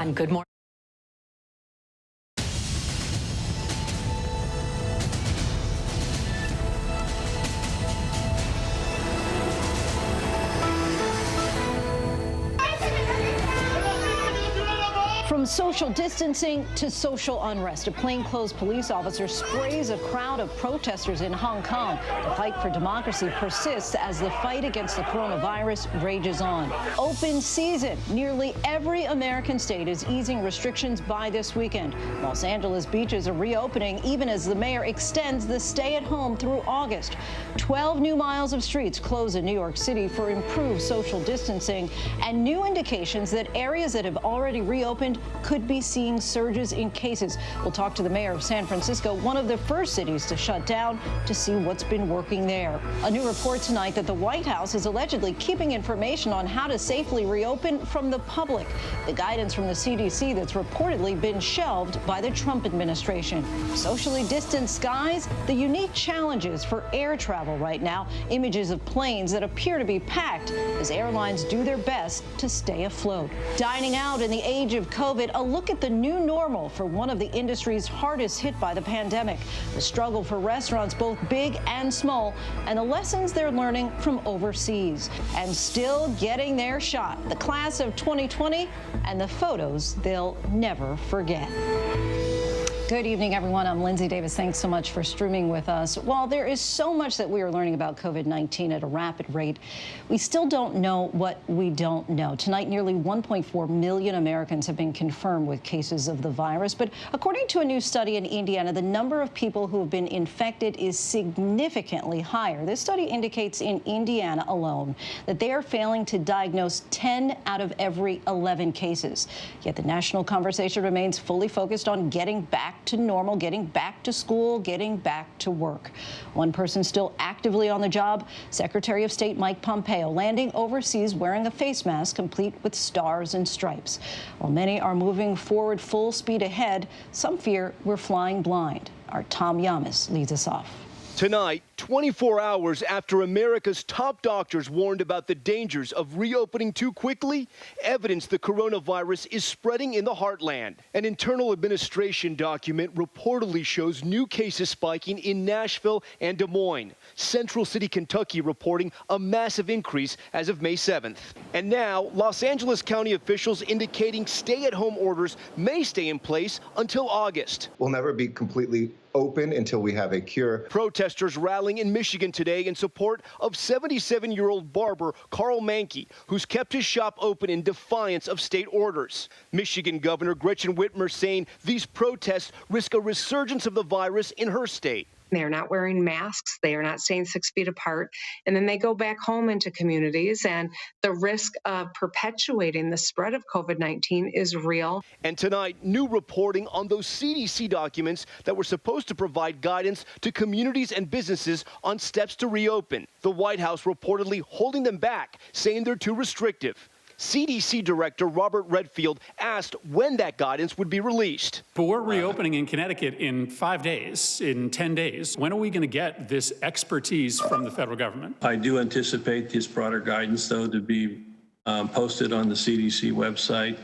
everyone. Good morning. From social distancing to social unrest, a plainclothes police officer sprays a crowd of protesters in Hong Kong. The fight for democracy persists as the fight against the coronavirus rages on. Open season. Nearly every American state is easing restrictions by this weekend. Los Angeles beaches are reopening even as the mayor extends the stay-at-home through August. 12 new miles of streets close in New York City for improved social distancing and new indications that areas that have already reopened could be seeing surges in cases. We'll talk to the mayor of San Francisco, one of the first cities to shut down, to see what's been working there. A new report tonight that the White House is allegedly keeping information on how to safely reopen from the public. The guidance from the CDC that's reportedly been shelved by the Trump administration. Socially distanced skies, the unique challenges for air travel right now. Images of planes that appear to be packed as airlines do their best to stay afloat. Dining out in the age of COVID, a look at the new normal for one of the industries hardest hit by the pandemic. The struggle for restaurants, both big and small, and the lessons they're learning from overseas. And still getting their shot. The class of 2020 and the photos they'll never forget. Good evening, everyone. I'm Lindsay Davis. Thanks so much for streaming with us. While there is so much that we are learning about COVID-19 at a rapid rate, we still don't know what we don't know. Tonight, nearly 1.4 million Americans have been confirmed with cases of the virus. But according to a new study in Indiana, the number of people who have been infected is significantly higher. This study indicates in Indiana alone that they are failing to diagnose 10 out of every 11 cases. Yet the national conversation remains fully focused on getting back to normal, getting back to school, getting back to work. One person still actively on the job, Secretary of State Mike Pompeo, landing overseas wearing a face mask complete with stars and stripes. While many are moving forward full speed ahead, some fear we're flying blind. Our Tom Yamas leads us off. Tonight, 24 hours after America's top doctors warned about the dangers of reopening too quickly, evidence the coronavirus is spreading in the heartland. An internal administration document reportedly shows new cases spiking in Nashville and Des Moines. Central City, Kentucky reporting a massive increase as of May 7th. And now, Los Angeles County officials indicating stay-at-home orders may stay in place until August. We'll never be completely open until we have a cure. Protesters rallying in Michigan today in support of 77-year-old barber Carl Mankey, who's kept his shop open in defiance of state orders. Michigan Governor Gretchen Whitmer saying these protests risk a resurgence of the virus in her state. They are not wearing masks. They are not staying 6 feet apart. And then they go back home into communities. And the risk of perpetuating the spread of COVID-19 is real. And tonight, new reporting on those CDC documents that were supposed to provide guidance to communities and businesses on steps to reopen. The White House reportedly holding them back, saying they're too restrictive. CDC Director Robert Redfield asked when that guidance would be released. But we're reopening in Connecticut in 5 days, in 10 days. When are we going to get this expertise from the federal government? I do anticipate this broader guidance, though, to be posted on the CDC website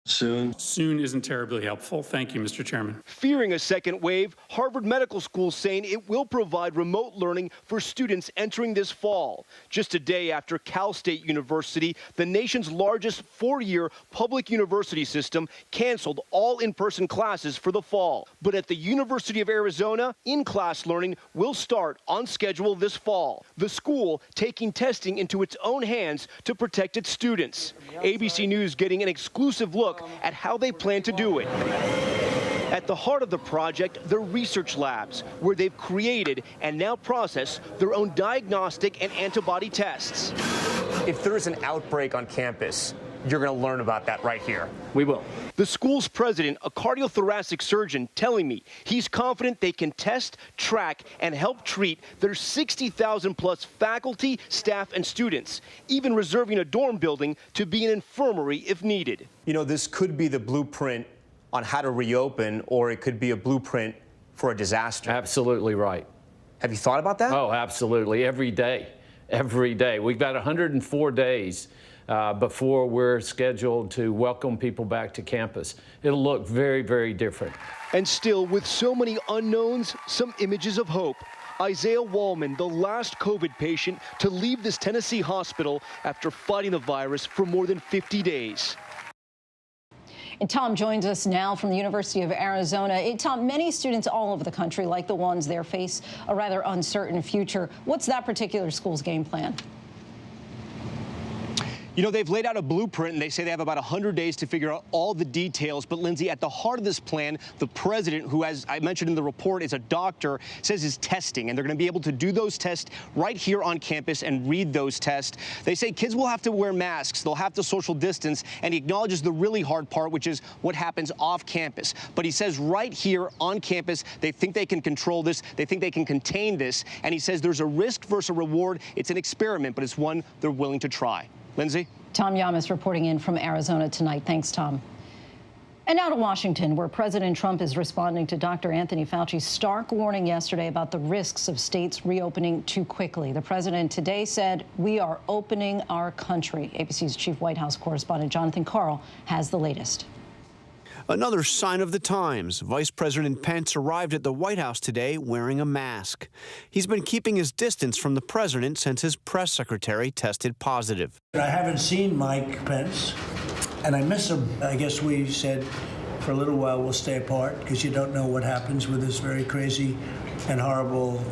soon. Soon isn't terribly helpful. Thank you, Mr. Chairman. Fearing a second wave, Harvard Medical School saying it will provide remote learning for students entering this fall. Just a day after Cal State University, the nation's largest four-year public university system, canceled all in-person classes for the fall. But at the University of Arizona, in-class learning will start on schedule this fall. The school taking testing into its own hands to protect its students. ABC News getting an exclusive look at how they plan to do it. At the heart of the project, the research labs, where they've created and now process their own diagnostic and antibody tests. If there's an outbreak on campus, you're going to learn about that right here. We will. The school's president, a cardiothoracic surgeon, telling me he's confident they can test, track, and help treat their 60,000 plus faculty, staff, and students, even reserving a dorm building to be an infirmary if needed. You know, this could be the blueprint on how to reopen, or it could be a blueprint for a disaster. Absolutely right. Have you thought about that? Oh, absolutely. Every day. Every day. We've got 104 days before we're scheduled to welcome people back to campus. It'll look very, very different. And still, with so many unknowns, some images of hope. Isaiah Wallman, the last COVID patient to leave this Tennessee hospital after fighting the virus for more than 50 days. And Tom joins us now from the University of Arizona. Tom, many students all over the country, like the ones there, face a rather uncertain future. What's that particular school's game plan? You know, they've laid out a blueprint, and they say they have about 100 days to figure out all the details. But, Lindsay, at the heart of this plan, the president, who, as I mentioned in the report, is a doctor, says is testing. And they're going to be able to do those tests right here on campus and read those tests. They say kids will have to wear masks. They'll have to social distance. And he acknowledges the really hard part, which is what happens off campus. But he says right here on campus, they think they can control this. They think they can contain this. And he says there's a risk versus a reward. It's an experiment, but it's one they're willing to try. Lindsay? Tom Yamas reporting in from Arizona tonight. Thanks, Tom. And now to Washington, where President Trump is responding to Dr. Anthony Fauci's stark warning yesterday about the risks of states reopening too quickly. The president today said, "We are opening our country." ABC's chief White House correspondent Jonathan Karl has the latest. Another sign of the times. Vice President Pence arrived at the White House today wearing a mask. He's been keeping his distance from the president since his press secretary tested positive. I haven't seen Mike Pence, and I miss him. I guess we said for a little while we'll stay apart because you don't know what happens with this very crazy and horrible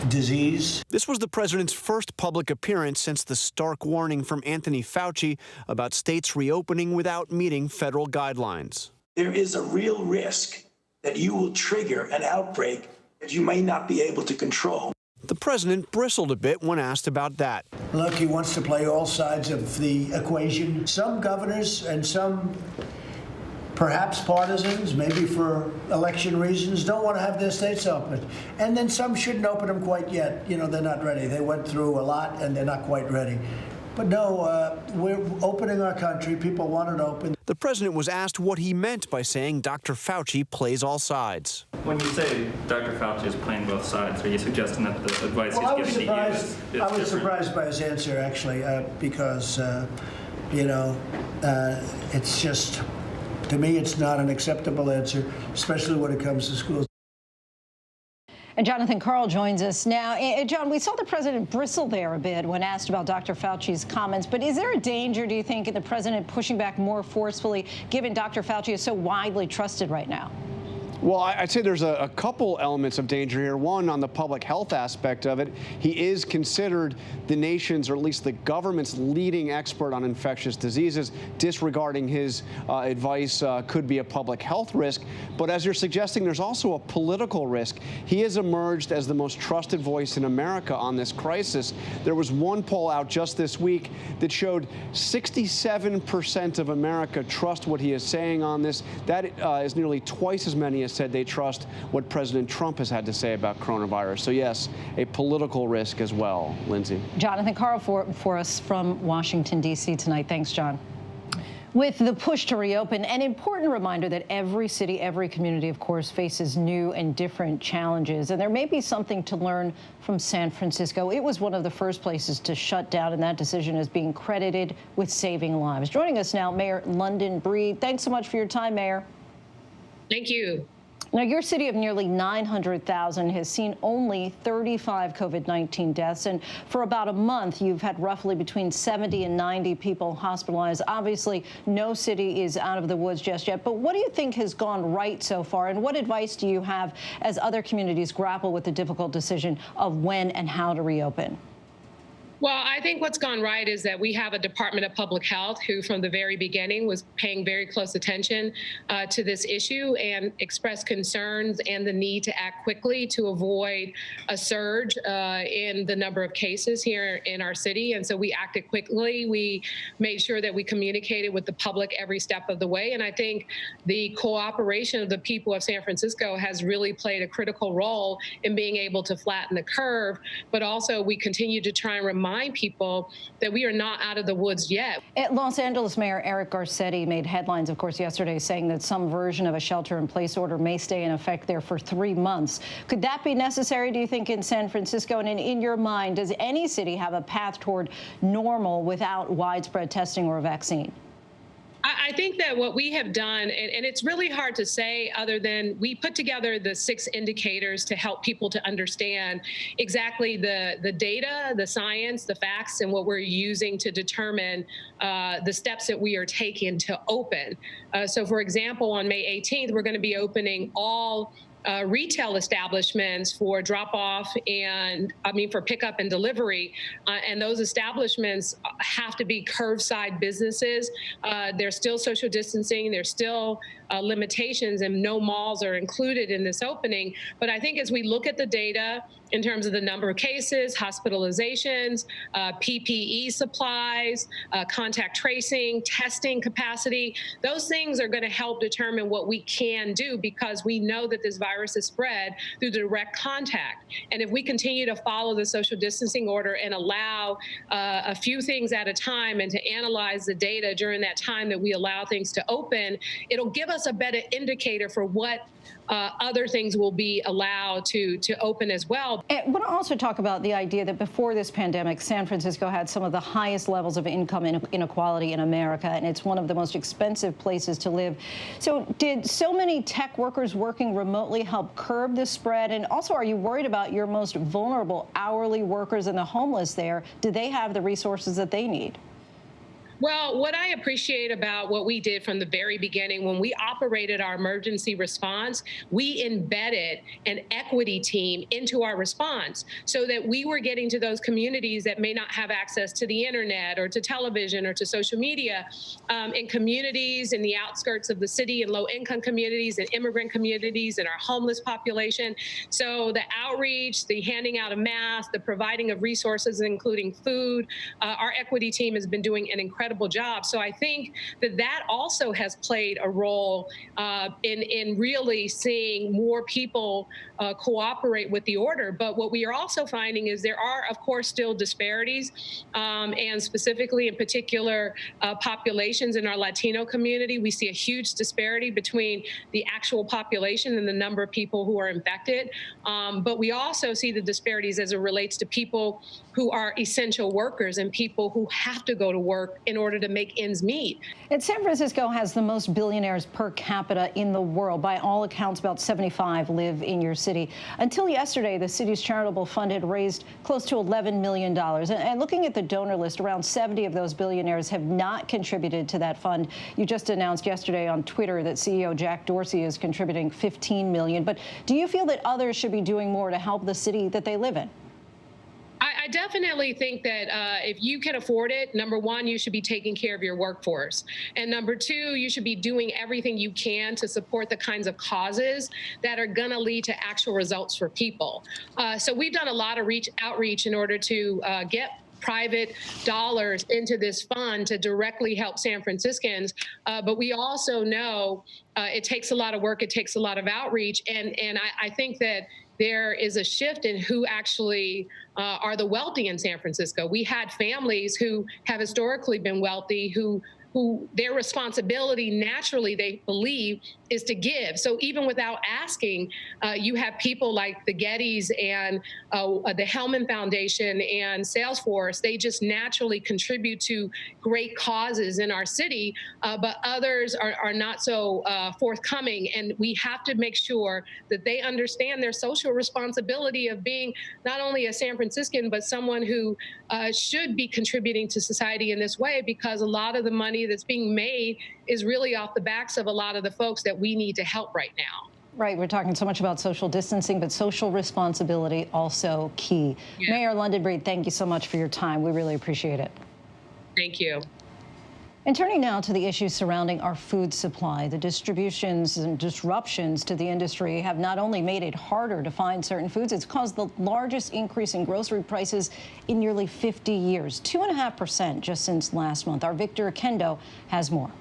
disease. This was the president's first public appearance since the stark warning from Anthony Fauci about states reopening without meeting federal guidelines. There is a real risk that you will trigger an outbreak that you may not be able to control. The president bristled a bit when asked about that. Look, he wants to play all sides of the equation. Some governors and some perhaps partisans, maybe for election reasons, don't want to have their states open. And then some shouldn't open them quite yet. You know, they're not ready. They went through a lot and they're not quite ready. But no, we're opening our country. People want it open. The president was asked what he meant by saying Dr. Fauci plays all sides. When you say Dr. Fauci is playing both sides, are you suggesting that the advice he's giving to you is I was different? surprised by his answer, actually, because, it's just, to me, it's not an acceptable answer, especially when it comes to schools. And Jonathan Karl joins us now. John, we saw the president bristle there a bit when asked about Dr. Fauci's comments. But is there a danger, do you think, in the president pushing back more forcefully, given Dr. Fauci is so widely trusted right now? Well, I'd say there's a couple elements of danger here. One, on the public health aspect of it, he is considered the nation's, or at least the government's, leading expert on infectious diseases. Disregarding his advice could be a public health risk. But as you're suggesting, there's also a political risk. He has emerged as the most trusted voice in America on this crisis. There was one poll out just this week that showed 67% of America trust what he is saying on this. That is nearly twice as many as said they trust what President Trump has had to say about coronavirus. So yes, a political risk as well. Lindsay. Jonathan Karl for us from Washington, D.C. tonight. Thanks, John. With the push to reopen, an important reminder that every city, every community, of course, faces new and different challenges. And there may be something to learn from San Francisco. It was one of the first places to shut down, and that decision is being credited with saving lives. Joining us now, Mayor London Breed. Thanks so much for your time, Mayor. Thank you. Now, your city of nearly 900,000 has seen only 35 COVID-19 deaths, and for about a month, you've had roughly between 70 and 90 people hospitalized. Obviously, no city is out of the woods just yet, but what do you think has gone right so far, and what advice do you have as other communities grapple with the difficult decision of when and how to reopen? Well, I think what's gone right is that we have a Department of Public Health who, from the very beginning, was paying very close attention to this issue and expressed concerns and the need to act quickly to avoid a surge in the number of cases here in our city. And so we acted quickly. We made sure that we communicated with the public every step of the way. And I think the cooperation of the people of San Francisco has really played a critical role in being able to flatten the curve. But also, we continue to try and remind remind people that we are not out of the woods yet. Los Angeles Mayor Eric Garcetti made headlines, of course, yesterday saying that some version of a shelter-in-place order may stay in effect there for 3 months. Could that be necessary, do you think, in San Francisco? And in your mind, does any city have a path toward normal without widespread testing or a vaccine? I think that what we have done, and it's really hard to say other than we put together the 6 indicators to help people to understand exactly the data, the science, the facts, and what we're using to determine the steps that we are taking to open. So, for example, on May 18th, we're going to be opening all retail establishments for drop-off and, for pickup and delivery. And those establishments have to be curbside businesses. There's still social distancing. There's still limitations, and no malls are included in this opening. But I think as we look at the data in terms of the number of cases, hospitalizations, PPE supplies, contact tracing, testing capacity, those things are going to help determine what we can do, because we know that this virus is spread through direct contact. And if we continue to follow the social distancing order and allow a few things at a time and to analyze the data during that time that we allow things to open, it'll give us a better indicator for what other things will be allowed to open as well. I want to also talk about the idea that before this pandemic, San Francisco had some of the highest levels of income inequality in America, and it's one of the most expensive places to live. So did so many tech workers working remotely help curb the spread? And also, are you worried about your most vulnerable hourly workers and the homeless there? Do they have the resources that they need? Well, what I appreciate about what we did from the very beginning, when we operated our emergency response, we embedded an equity team into our response so that we were getting to those communities that may not have access to the internet or to television or to social media, in communities in the outskirts of the city, and low-income communities and immigrant communities and our homeless population. So the outreach, the handing out of masks, the providing of resources, including food, our equity team has been doing an incredible job. So I think that also has played a role in really seeing more people cooperate with the order. But what we are also finding is there are, of course, still disparities, and specifically in particular populations in our Latino community. We see a huge disparity between the actual population and the number of people who are infected. But we also see the disparities as it relates to people who are essential workers and people who have to go to work in order to make ends meet. And San Francisco has the most billionaires per capita in the world. By all accounts, about 75 live in your city. Until yesterday, the city's charitable fund had raised close to $11 million. And looking at the donor list, around 70 of those billionaires have not contributed to that fund. You just announced yesterday on Twitter that CEO Jack Dorsey is contributing $15 million. But do you feel that others should be doing more to help the city that they live in? I definitely think that if you can afford it, number one, you should be taking care of your workforce. And number two, you should be doing everything you can to support the kinds of causes that are going to lead to actual results for people. So we've done a lot of outreach in order to get private dollars into this fund to directly help San Franciscans. But we also know it takes a lot of work. It takes a lot of outreach. And I think that there is a shift in who actually are the wealthy in San Francisco. We had families who have historically been wealthy who their responsibility naturally, they believe, is to give. So even without asking, you have people like the Gettys and the Hellman Foundation and Salesforce. They just naturally contribute to great causes in our city, but others are not so forthcoming. And we have to make sure that they understand their social responsibility of being not only a San Franciscan, but someone who should be contributing to society in this way, because a lot of the money that's being made is really off the backs of a lot of the folks that we need to help right now. Right. We're talking so much about social distancing, but social responsibility also key. Yeah. Mayor London Breed, thank you so much for your time. We really appreciate it. Thank you. And turning now to the issues surrounding our food supply, the distributions and disruptions to the industry have not only made it harder to find certain foods, it's caused the largest increase in grocery prices in nearly 50 years, 2.5% just since last month. Our Victor Kendo has more.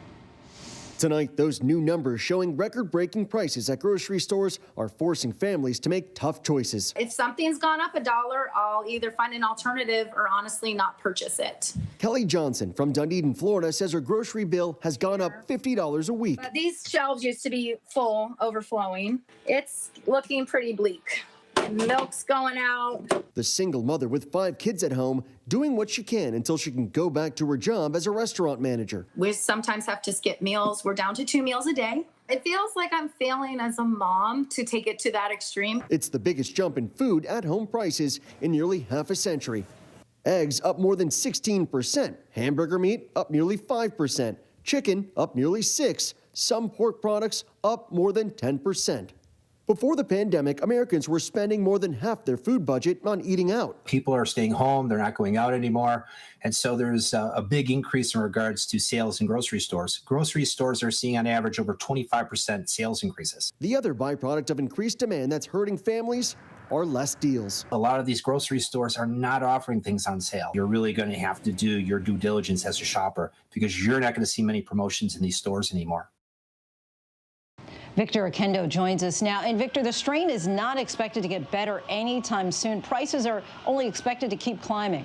Tonight, those new numbers showing record-breaking prices at grocery stores are forcing families to make tough choices. If something's gone up $1, I'll either find an alternative or honestly not purchase it. Kelly Johnson from Dunedin, Florida, says her grocery bill has gone up $50 a week. But these shelves used to be full, overflowing. It's looking pretty bleak. Milk's going out. The single mother with 5 kids at home doing what she can until she can go back to her job as a restaurant manager. We sometimes have to skip meals. We're down to 2 meals a day. It feels like I'm failing as a mom to take it to that extreme. It's the biggest jump in food at home prices in nearly half a century. Eggs up more than 16%, hamburger meat up nearly 5%, chicken up nearly 6%, some pork products up more than 10%. Before the pandemic, Americans were spending more than half their food budget on eating out. People are staying home, they're not going out anymore, and so there's a big increase in regards to sales in grocery stores. Grocery stores are seeing on average over 25% sales increases. The other byproduct of increased demand that's hurting families are less deals. A lot of these grocery stores are not offering things on sale. You're really going to have to do your due diligence as a shopper because you're not going to see many promotions in these stores anymore. Victor Akendo joins us now. And Victor, the strain is not expected to get better anytime soon. Prices are only expected to keep climbing.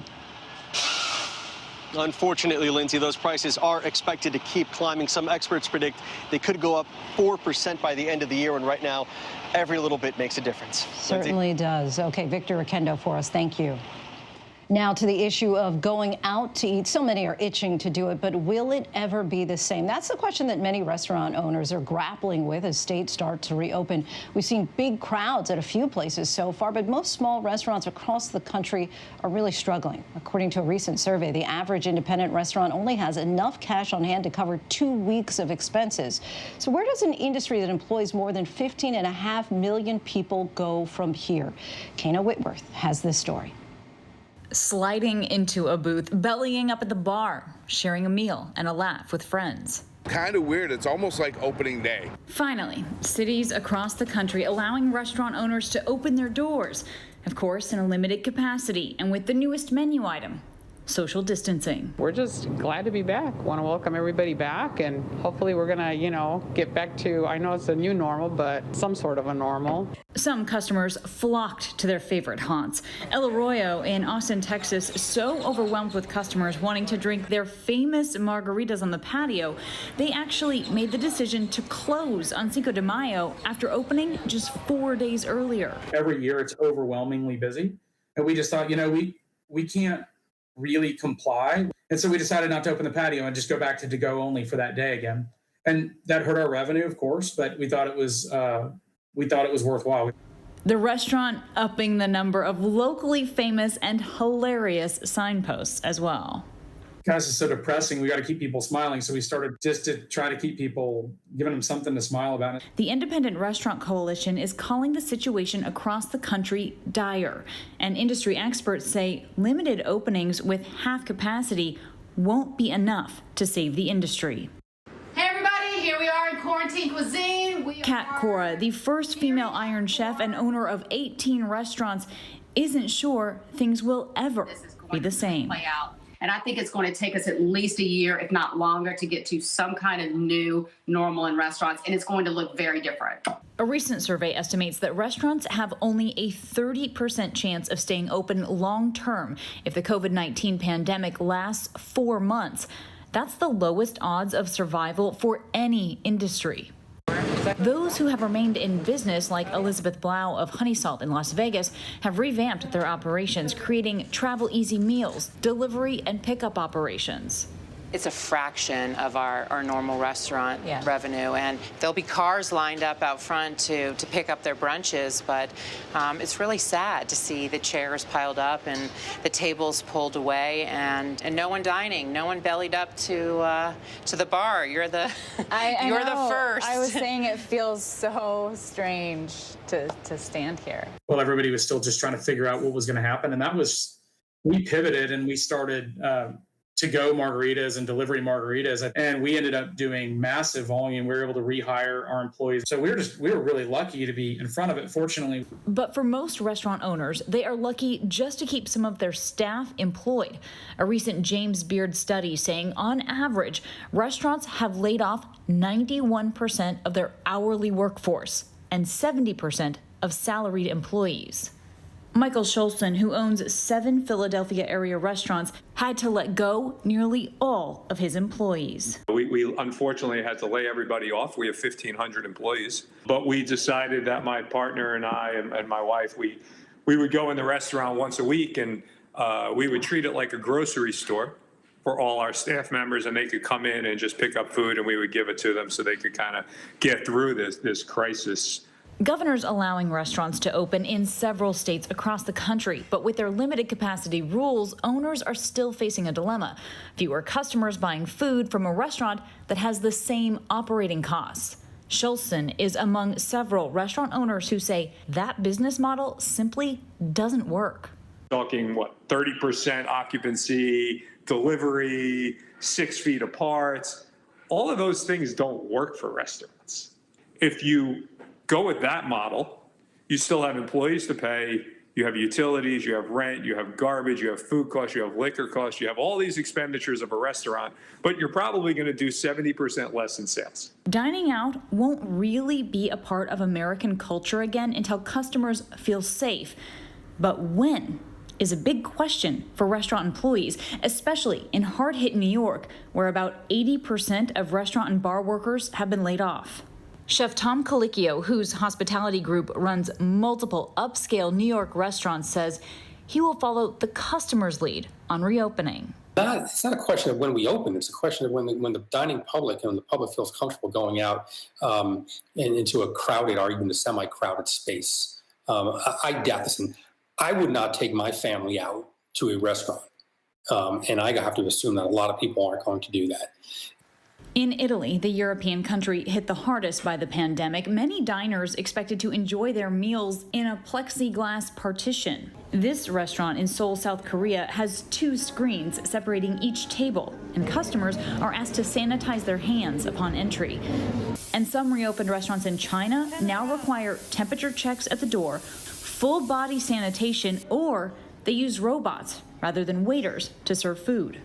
Unfortunately, Lindsay, those prices are expected to keep climbing. Some experts predict they could go up 4% by the end of the year, and right now, every little bit makes a difference. Certainly does. Okay, Victor Akendo for us. Thank you. Now to the issue of going out to eat. So many are itching to do it, but will it ever be the same? That's the question that many restaurant owners are grappling with as states start to reopen. We've seen big crowds at a few places so far, but most small restaurants across the country are really struggling. According to a recent survey, the average independent restaurant only has enough cash on hand to cover 2 weeks of expenses. So where does an industry that employs more than 15.5 million people go from here? Kana Whitworth has this story. Sliding into a booth, bellying up at the bar, sharing a meal and a laugh with friends. Kind of weird. It's almost like opening day. Finally, cities across the country allowing restaurant owners to open their doors, of course, in a limited capacity and with the newest menu item, social distancing. We're just glad to be back. Want to welcome everybody back, and hopefully we're going to, get back to, I know it's a new normal, but some sort of a normal. Some customers flocked to their favorite haunts. El Arroyo in Austin, Texas, so overwhelmed with customers wanting to drink their famous margaritas on the patio, they actually made the decision to close on Cinco de Mayo after opening just 4 days earlier. Every year it's overwhelmingly busy, and we just thought, we can't really comply. And so we decided not to open the patio and just go back to go only for that day again. And that hurt our revenue, of course, but we thought it was worthwhile. The restaurant upping the number of locally famous and hilarious signposts as well. Guys, it's so depressing. We got to keep people smiling. So we started just to try to keep people, giving them something to smile about. The Independent Restaurant Coalition is calling the situation across the country dire. And industry experts say limited openings with half capacity won't be enough to save the industry. Hey everybody, here we are in Quarantine Cuisine. Kat Cora, the first female Iron Chef and owner of 18 restaurants, isn't sure things will ever be the same. Play out. And I think it's going to take us at least a year, if not longer, to get to some kind of new normal in restaurants, and it's going to look very different. A recent survey estimates that restaurants have only a 30% chance of staying open long term if the COVID-19 pandemic lasts 4 months. That's the lowest odds of survival for any industry. Those who have remained in business, like Elizabeth Blau of Honey Salt in Las Vegas, have revamped their operations, creating travel easy meals, delivery and pickup operations. It's a fraction of our normal restaurant revenue, and there'll be cars lined up out front to pick up their brunches, but it's really sad to see the chairs piled up and the tables pulled away, and no one dining, no one bellied up to the bar. You're the you're the first. I was saying it feels so strange to stand here. Well, everybody was still just trying to figure out what was going to happen, and we pivoted and we started to-go margaritas and delivery margaritas. And we ended up doing massive volume. We were able to rehire our employees. So we were really lucky to be in front of it, fortunately. But for most restaurant owners, they are lucky just to keep some of their staff employed. A recent James Beard study saying on average, restaurants have laid off 91% of their hourly workforce and 70% of salaried employees. Michael Schulzen, who owns 7 Philadelphia area restaurants, had to let go nearly all of his employees. We unfortunately had to lay everybody off. We have 1,500 employees. But we decided that my partner and I and my wife, we would go in the restaurant once a week, and we would treat it like a grocery store for all our staff members, and they could come in and just pick up food, and we would give it to them so they could kind of get through this crisis. Governors allowing restaurants to open in several states across the country, but with their limited capacity rules, owners are still facing a dilemma. Fewer customers buying food from a restaurant that has the same operating costs. Schulzen is among several restaurant owners who say that business model simply doesn't work. Talking, 30% occupancy, delivery, 6 feet apart. All of those things don't work for restaurants. If you go with that model, you still have employees to pay, you have utilities, you have rent, you have garbage, you have food costs, you have liquor costs, you have all these expenditures of a restaurant, but you're probably going to do 70% less in sales. Dining out won't really be a part of American culture again until customers feel safe. But when is a big question for restaurant employees, especially in hard-hit New York, where about 80% of restaurant and bar workers have been laid off. Chef Tom Colicchio, whose hospitality group runs multiple upscale New York restaurants, says he will follow the customer's lead on reopening. It's not a question of when we open. It's a question of when the dining public and the public feels comfortable going out and into a crowded or even a semi-crowded space. Listen, I would not take my family out to a restaurant, and I have to assume that a lot of people aren't going to do that. In Italy, the European country hit the hardest by the pandemic, many diners expected to enjoy their meals in a plexiglass partition. This restaurant in Seoul, South Korea has 2 screens separating each table, and customers are asked to sanitize their hands upon entry. And some reopened restaurants in China now require temperature checks at the door, full body sanitation, or they use robots rather than waiters to serve food.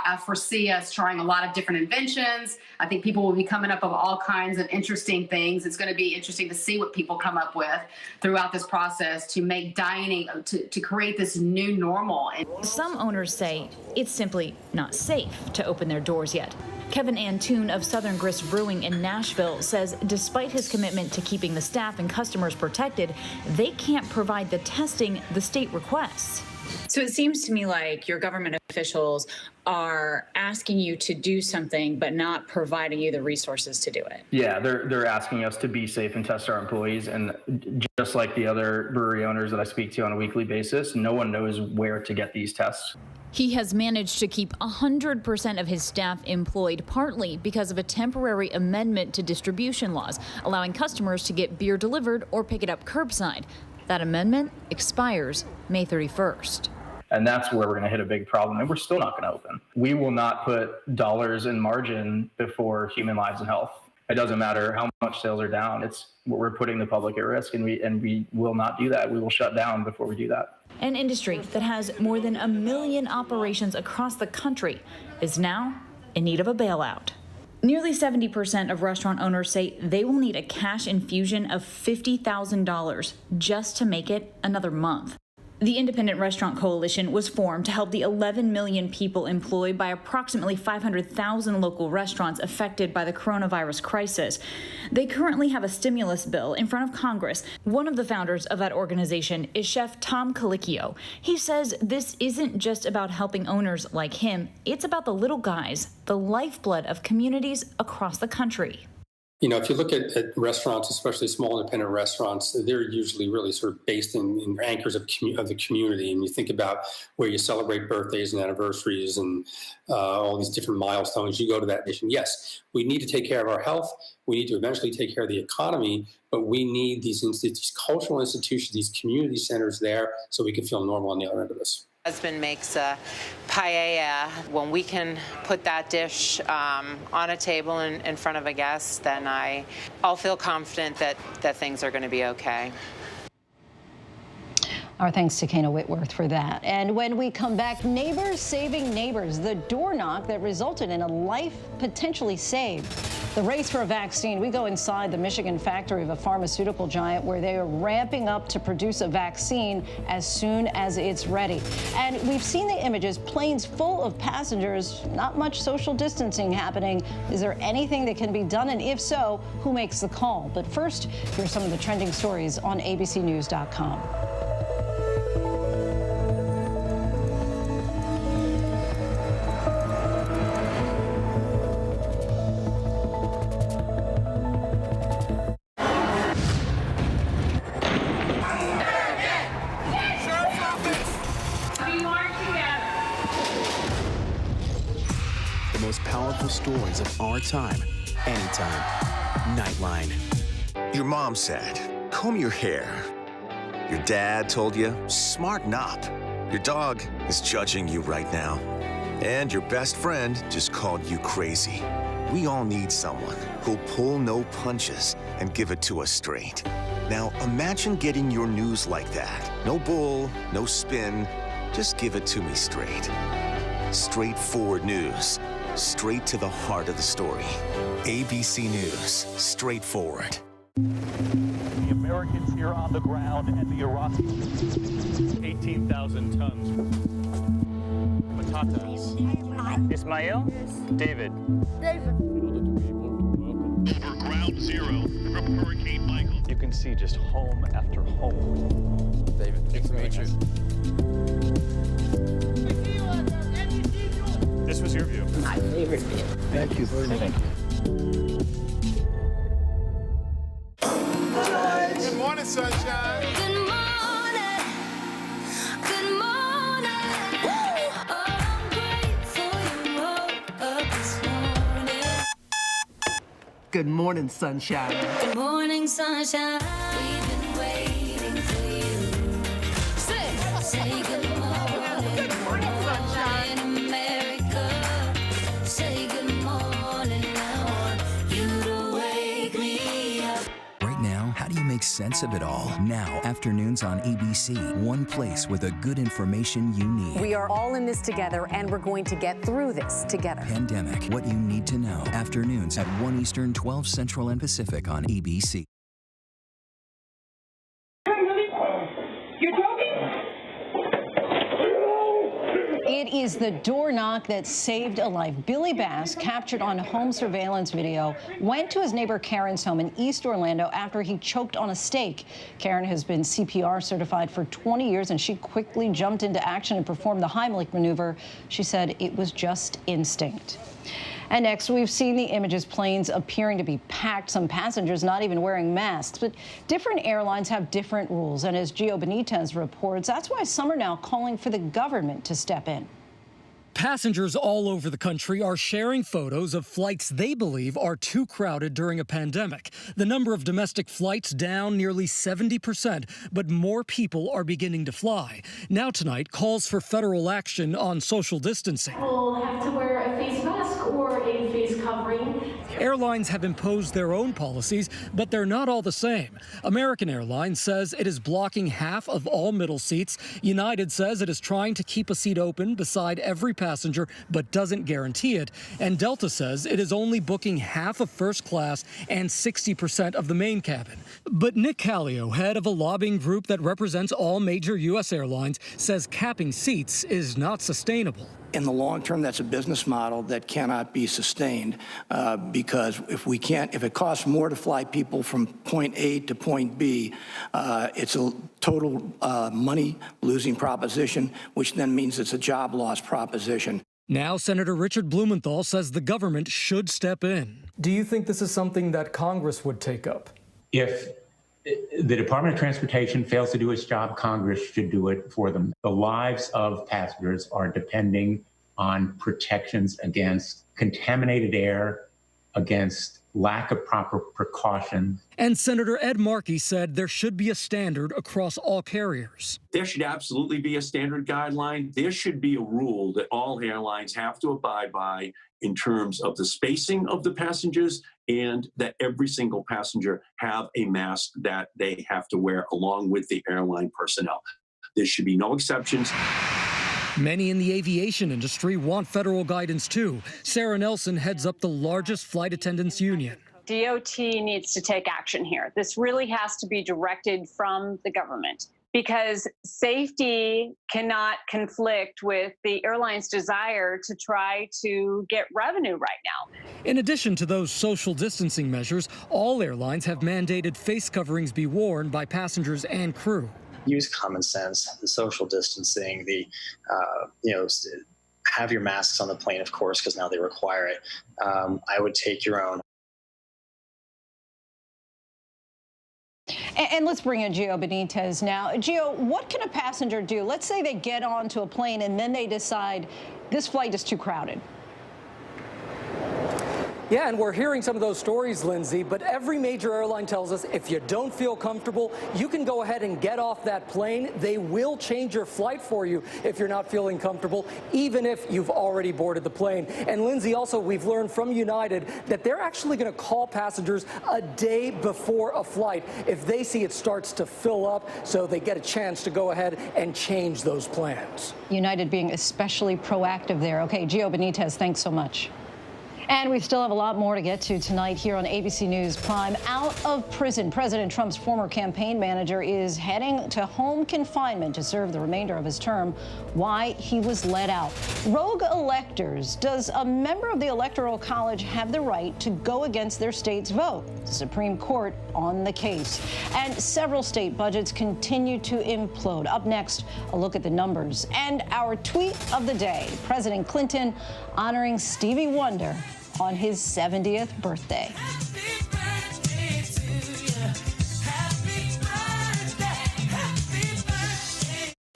I foresee us trying a lot of different inventions. I think people will be coming up with all kinds of interesting things. It's going to be interesting to see what people come up with throughout this process to make dining, to create this new normal. Some owners say it's simply not safe to open their doors yet. Kevin Antoon of Southern Grist Brewing in Nashville says despite his commitment to keeping the staff and customers protected, they can't provide the testing the state requests. So it seems to me like your government officials are asking you to do something, but not providing you the resources to do it. Yeah, they're asking us to be safe and test our employees. And just like the other brewery owners that I speak to on a weekly basis, no one knows where to get these tests. He has managed to keep 100% of his staff employed, partly because of a temporary amendment to distribution laws, allowing customers to get beer delivered or pick it up curbside. That amendment expires May 31st. And that's where we're going to hit a big problem, and we're still not going to open. We will not put dollars in margin before human lives and health. It doesn't matter how much sales are down. We're putting the public at risk, and we will not do that. We will shut down before we do that. An industry that has more than 1 million operations across the country is now in need of a bailout. Nearly 70% of restaurant owners say they will need a cash infusion of $50,000 just to make it another month. The Independent Restaurant Coalition was formed to help the 11 million people employed by approximately 500,000 local restaurants affected by the coronavirus crisis. They currently have a stimulus bill in front of Congress. One of the founders of that organization is Chef Tom Colicchio. He says this isn't just about helping owners like him, it's about the little guys, the lifeblood of communities across the country. You know, if you look at restaurants, especially small independent restaurants, they're usually really sort of based in anchors of the community. And you think about where you celebrate birthdays and anniversaries and all these different milestones. You go to that nation. Yes, we need to take care of our health. We need to eventually take care of the economy. But we need these cultural institutions, these community centers there so we can feel normal on the other end of this. Husband makes a paella. When we can put that dish on a table in front of a guest, then I'll feel confident that things are going to be okay. Our thanks to Kana Whitworth for that. And when we come back, neighbors saving neighbors, the door knock that resulted in a life potentially saved. The race for a vaccine. We go inside the Michigan factory of a pharmaceutical giant where they are ramping up to produce a vaccine as soon as it's ready. And we've seen the images, planes full of passengers, not much social distancing happening. Is there anything that can be done? And if so, who makes the call? But first, here's some of the trending stories on abcnews.com. Powerful stories of our time, anytime. Nightline. Your mom said, comb your hair. Your dad told you, smarten up. Your dog is judging you right now. And your best friend just called you crazy. We all need someone who'll pull no punches and give it to us straight. Now imagine getting your news like that. No bull, no spin, just give it to me straight. Straightforward news. Straight to the heart of the story. ABC News, straightforward. The Americans here on the ground and the Iraqis, 18,000 tons. Patatas. Ismail? David. Over ground zero from Hurricane Michael. You can see just home after home. David, nice to meet you. This was your view. My favorite view. Thank you very much. Thank you. Good morning, sunshine. Good morning. Good morning. Oh, I'm grateful you woke up this morning. Good morning, sunshine. Good morning, sunshine. We've been waiting for you. Say good morning. Good morning, sunshine. America. Say good morning. I want you to wake me up. Right now, how do you make sense of it all? Now, afternoons on ABC, one place with the good information you need. We are all in this together, and we're going to get through this together. Pandemic, what you need to know. Afternoons at 1 Eastern, 12 Central and Pacific on ABC. It is the door knock that saved a life. Billy Bass, captured on home surveillance video, went to his neighbor Karen's home in East Orlando after he choked on a steak. Karen has been CPR certified for 20 years, and she quickly jumped into action and performed the Heimlich maneuver. She said it was just instinct. And next, we've seen the images, planes appearing to be packed, some passengers not even wearing masks. But different airlines have different rules. And as Gio Benitez reports, that's why some are now calling for the government to step in. Passengers all over the country are sharing photos of flights they believe are too crowded during a pandemic. The number of domestic flights down nearly 70%, but more people are beginning to fly. Now tonight, calls for federal action on social distancing. People have to wear a face mask or a face covering. Airlines have imposed their own policies, but they're not all the same. American Airlines says it is blocking half of all middle seats. United says it is trying to keep a seat open beside every passenger, but doesn't guarantee it. And Delta says it is only booking half of first class and 60% of the main cabin. But Nick Callio, head of a lobbying group that represents all major U.S. airlines, says capping seats is not sustainable. In the long term, that's a business model that cannot be sustained because if it costs more to fly people from point A to point B, it's a total money-losing proposition, which then means it's a job loss proposition. Now, Senator Richard Blumenthal says the government should step in. Do you think this is something that Congress would take up? If the Department of Transportation fails to do its job, Congress should do it for them. The lives of passengers are depending on protections against contaminated air against lack of proper precaution. And Senator Ed Markey said there should be a standard across all carriers. There should absolutely be a standard guideline. There should be a rule that all airlines have to abide by in terms of the spacing of the passengers, and that every single passenger have a mask that they have to wear along with the airline personnel. There should be no exceptions. Many in the aviation industry want federal guidance too. Sarah Nelson heads up the largest flight attendants union. DOT needs to take action here. This really has to be directed from the government, because safety cannot conflict with the airline's desire to try to get revenue right now. In addition to those social distancing measures, all airlines have mandated face coverings be worn by passengers and crew. Use common sense, the social distancing, the, have your masks on the plane, of course, because now they require it. I would take your own. And let's bring in Gio Benitez now. Gio, what can a passenger do? Let's say they get onto a plane and then they decide this flight is too crowded. Yeah, and we're hearing some of those stories, Lindsay, but every major airline tells us if you don't feel comfortable, you can go ahead and get off that plane. They will change your flight for you if you're not feeling comfortable, even if you've already boarded the plane. And Lindsay, also, we've learned from United that they're actually going to call passengers a day before a flight if they see it starts to fill up, so they get a chance to go ahead and change those plans. United being especially proactive there. Okay, Gio Benitez, thanks so much. And we still have a lot more to get to tonight here on ABC News Prime. Out of prison, President Trump's former campaign manager is heading to home confinement to serve the remainder of his term. Why he was let out. Rogue electors. Does a member of the Electoral College have the right to go against their state's vote? The Supreme Court on the case. And several state budgets continue to implode. Up next, a look at the numbers. And our tweet of the day. President Clinton honoring Stevie Wonder on his 70th birthday.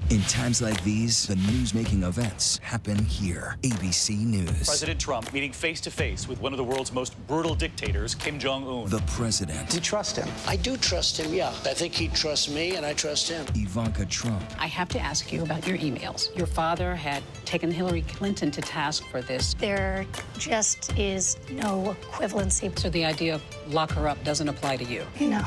In times like these, the news-making events happen here. ABC News. President Trump meeting face-to-face with one of the world's most brutal dictators, Kim Jong-un. The president. Do you trust him? I do trust him, yeah. I think he trusts me, and I trust him. Ivanka Trump. I have to ask you about your emails. Your father had taken Hillary Clinton to task for this. There just is no equivalency. So the idea of lock her up doesn't apply to you? No.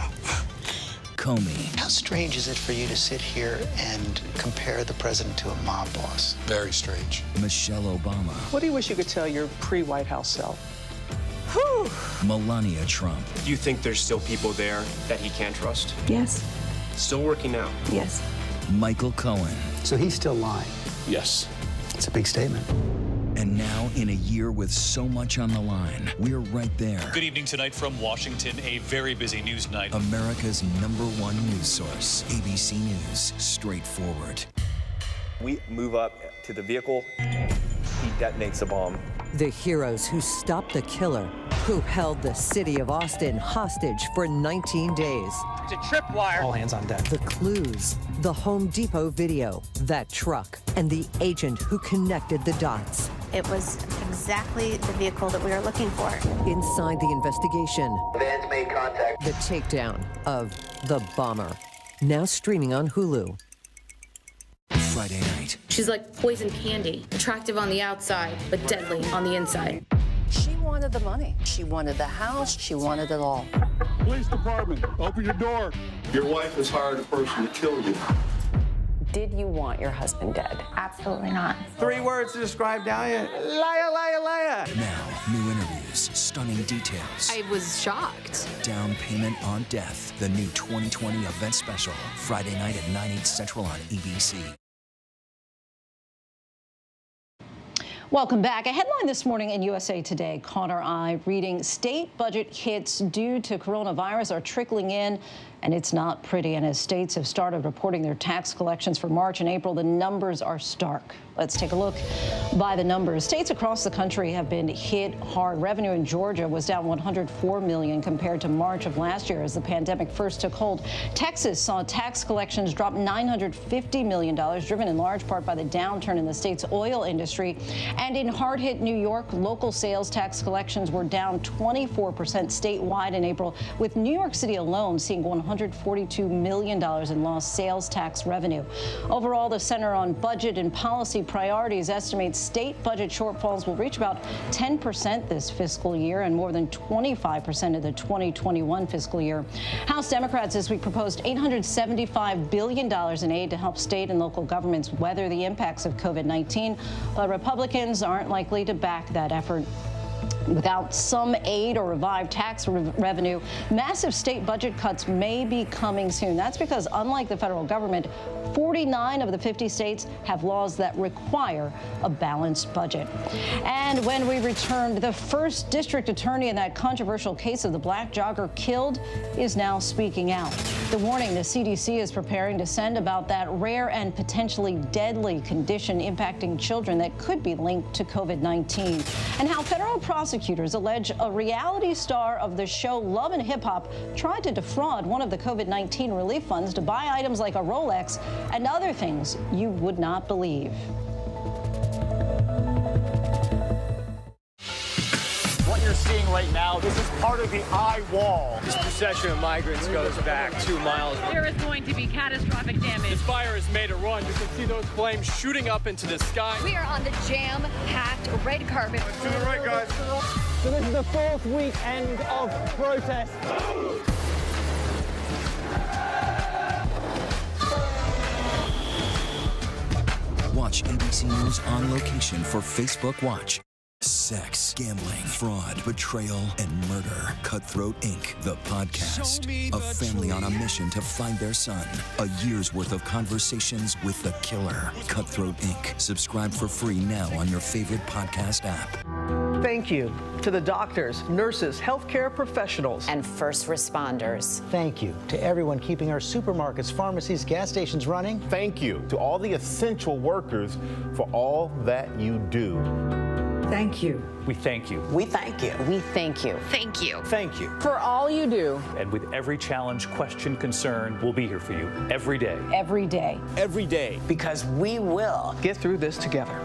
Comey. How strange is it for you to sit here and compare the president to a mob boss? Very strange. Michelle Obama. What do you wish you could tell your pre-White House self? Whew. Melania Trump. Do you think there's still people there that he can't trust? Yes. Still working now? Yes. Michael Cohen. So he's still lying? Yes. It's a big statement. And now, in a year with so much on the line, we're right there. Good evening tonight from Washington, a very busy news night. America's #1 news source, ABC News, straightforward. We move up to the vehicle. He detonates the bomb. The heroes who stopped the killer, who held the city of Austin hostage for 19 days. It's a tripwire. All hands on deck. The clues, the Home Depot video, that truck, and the agent who connected the dots. It was exactly the vehicle that we were looking for. Inside the investigation, Vans made contact. the takedown of the bomber. Now streaming on Hulu. Friday night. She's like poison candy, attractive on the outside, but deadly on the inside. She wanted the money. She wanted the house. She wanted it all. Police department, open your door. Your wife has hired a person to kill you. Did you want your husband dead? Absolutely not. 3 words to describe Dahlia. Liar, liar, liar. Now, new interviews, stunning details. I was shocked. Down payment on death. The new 2020 event special. Friday night at 9/8 Central on ABC. Welcome back. A headline this morning in USA Today caught our eye, reading state budget hits due to coronavirus are trickling in, and it's not pretty. And as states have started reporting their tax collections for March and April, the numbers are stark. Let's take a look by the numbers. States across the country have been hit hard. Revenue in Georgia was down $104 million compared to March of last year as the pandemic first took hold. Texas saw tax collections drop $950 million, driven in large part by the downturn in the state's oil industry. And in hard-hit New York, local sales tax collections were down 24% statewide in April, with New York City alone seeing $142 million in lost sales tax revenue. Overall, the Center on Budget and Policy Priorities estimates state budget shortfalls will reach about 10% this fiscal year and more than 25% of the 2021 fiscal year. House Democrats this week proposed $875 billion in aid to help state and local governments weather the impacts of COVID-19, but Republicans aren't likely to back that effort. Without some aid or revived tax revenue, massive state budget cuts may be coming soon. That's because, unlike the federal government, 49 of the 50 states have laws that require a balanced budget. And when we returned, the first district attorney in that controversial case of the black jogger killed is now speaking out. The warning the CDC is preparing to send about that rare and potentially deadly condition impacting children that could be linked to COVID-19, and how federal prosecutors allege a reality star of the show Love and Hip Hop tried to defraud one of the COVID-19 relief funds to buy items like a Rolex and other things you would not believe. What you're seeing right now, this is part of the eye wall. This procession of migrants goes back 2 miles. There is going to be catastrophic damage. This fire has made a run. You can see those flames shooting up into the sky. We are on the jam-packed red carpet. To the right, guys. So this is the 4th weekend of protest. Watch ABC News on location for Facebook Watch. Sex, gambling, fraud, betrayal, and murder. Cutthroat Inc., the podcast. A family on a mission to find their son. A year's worth of conversations with the killer. Cutthroat Inc. Subscribe for free now on your favorite podcast app. Thank you to the doctors, nurses, healthcare professionals, and first responders. Thank you to everyone keeping our supermarkets, pharmacies, gas stations running. Thank you to all the essential workers for all that you do. Thank you. We thank you. We thank you. We thank you. Thank you. Thank you. For all you do. And with every challenge, question, concern, we'll be here for you every day. Every day. Every day. Because we will get through this together.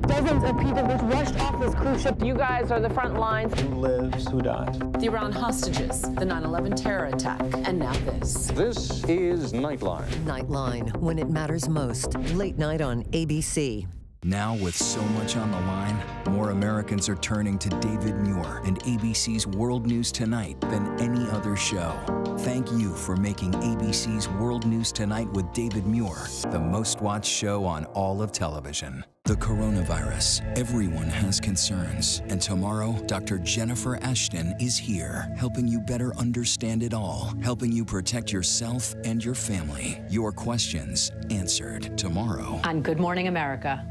Dozens of people just rushed off this cruise ship. You guys are the front lines. Who lives, who dies? The Iran hostages, the 9/11 terror attack, and now this. This is Nightline. Nightline, when it matters most. Late night on ABC. Now, with so much on the line, more Americans are turning to David Muir and ABC's World News Tonight than any other show. Thank you for making ABC's World News Tonight with David Muir the most watched show on all of television. The coronavirus. Everyone has concerns. And tomorrow, Dr. Jennifer Ashton is here, helping you better understand it all, helping you protect yourself and your family. Your questions answered tomorrow On Good Morning America.